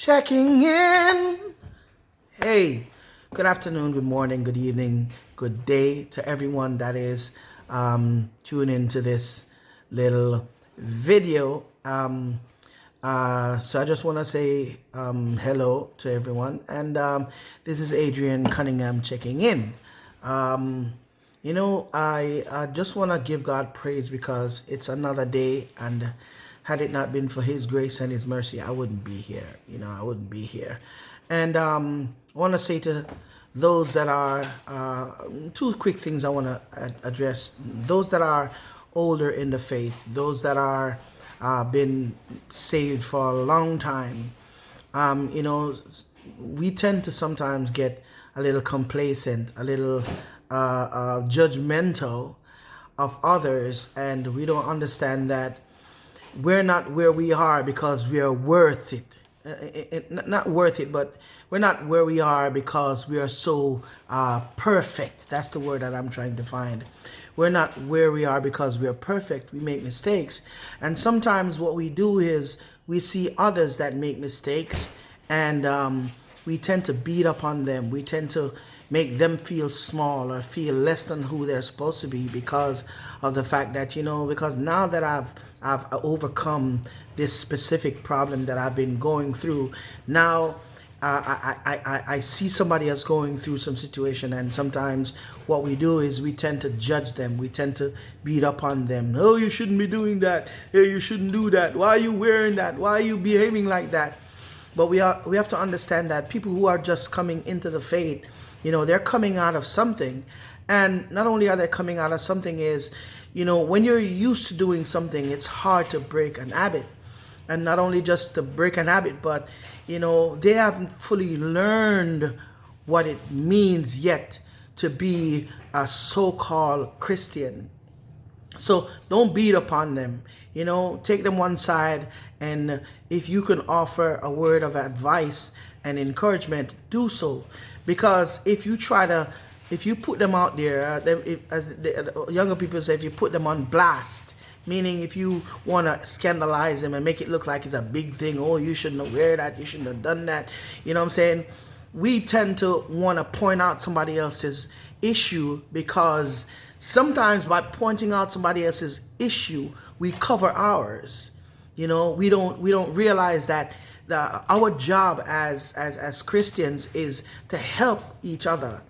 Checking in. Hey, good afternoon, good morning, good evening, good day to everyone that is tuning into this little video. So I just want to say hello to everyone, and this is Adrian Cunningham checking in. I just want to give God praise because it's another day, and had it not been for His grace and His mercy, I wouldn't be here. I wouldn't be here. And I want to say to those that are, two quick things I want to address. Those that are older in the faith, those that are been saved for a long time, we tend to sometimes get a little complacent, a little judgmental of others, and we don't understand that we're not where we are because we are worth it. Not worth it, but we're not where we are because we are so perfect. That's the word that I'm trying to find. We're not where we are because we are perfect. We make mistakes. And sometimes what we do is we see others that make mistakes, and we tend to beat up on them. We tend to make them feel small or feel less than who they're supposed to be because of the fact that, because now that I've overcome this specific problem that I've been going through, now I see somebody else going through some situation, and sometimes what we do is we tend to judge them. We tend to beat up on them. Oh, you shouldn't be doing that. Hey, you shouldn't do that. Why are you wearing that? Why are you behaving like that? But we have to understand that people who are just coming into the faith, they're coming out of something. And not only are they coming out of something is, when you're used to doing something, it's hard to break an habit. And not only just to break an habit, but, they haven't fully learned what it means yet to be a so-called Christian. So don't beat upon them, take them one side, and if you can offer a word of advice and encouragement, do so. Because if you put them out there, as the younger people say, if you put them on blast, meaning if you want to scandalize them and make it look like it's a big thing, oh, you shouldn't have wear that, you shouldn't have done that, you know what I'm saying? We tend to want to point out somebody else's issue, because sometimes by pointing out somebody else's issue, we cover ours. We don't realize that our job as Christians is to help each other.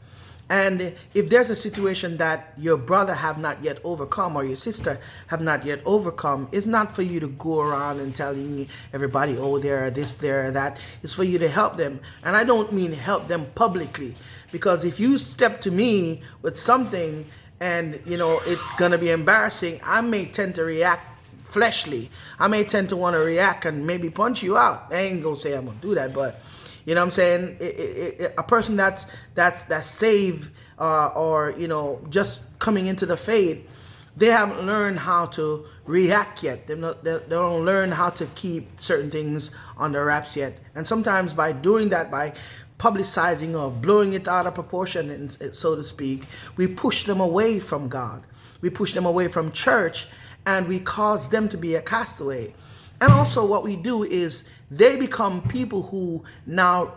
And if there's a situation that your brother have not yet overcome or your sister have not yet overcome, it's not for you to go around and telling everybody, oh, they're this, they're that. It's for you to help them. And I don't mean help them publicly, because if you step to me with something and, it's going to be embarrassing, I may tend to react fleshly. I may tend to want to react and maybe punch you out. I ain't going to say I'm going to do that, but you know what I'm saying? A person that's saved or just coming into the faith, they haven't learned how to react yet. They don't learn how to keep certain things on their wraps yet. And sometimes by doing that, by publicizing or blowing it out of proportion, so to speak, we push them away from God. We push them away from church, and we cause them to be a castaway. And also what we do is they become people who now,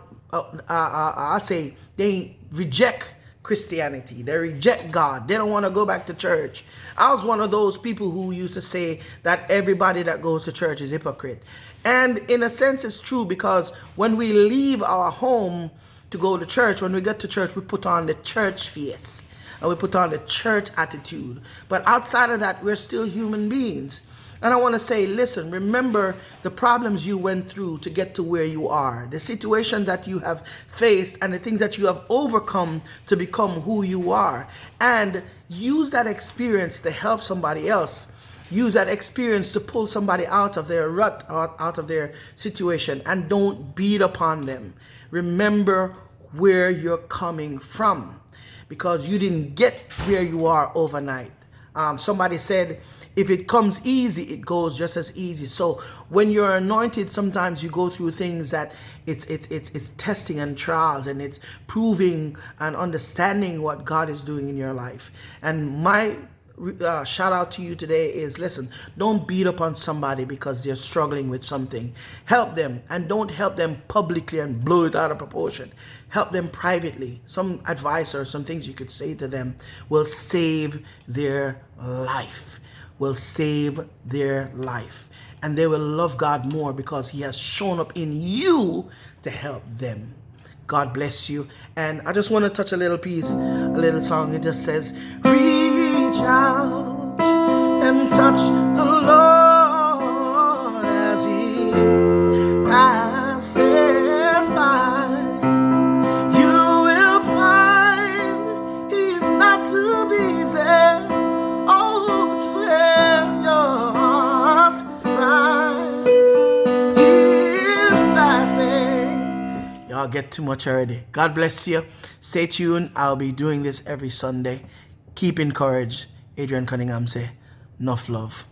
I say, they reject Christianity. They reject God. They don't want to go back to church. I was one of those people who used to say that everybody that goes to church is hypocrite. And in a sense, it's true, because when we leave our home to go to church, when we get to church, we put on the church face and we put on the church attitude. But outside of that, we're still human beings. And I want to say, listen, remember the problems you went through to get to where you are, the situation that you have faced, and the things that you have overcome to become who you are. And use that experience to help somebody else. Use that experience to pull somebody out of their rut, out of their situation, and don't beat upon them. Remember where you're coming from, because you didn't get where you are overnight. Somebody said, if it comes easy, it goes just as easy. So when you're anointed, sometimes you go through things that it's testing and trials, and it's proving and understanding what God is doing in your life. And my shout out to you today is, listen, don't beat up on somebody because they're struggling with something. Help them, and don't help them publicly and blow it out of proportion. Help them privately. Some advice or some things you could say to them will save their life. Will save their life. And they will love God more because He has shown up in you to help them. God bless you. And I just want to touch a little piece, a little song. It just says, reach out and touch the Lord as He passes by. You will find He's not too busy, oh, to hear your heart's cry. He is passing. Y'all get too much already. God bless you. Stay tuned. I'll be doing this every Sunday. Keep encouraged. Adrian Cunningham say, enough love.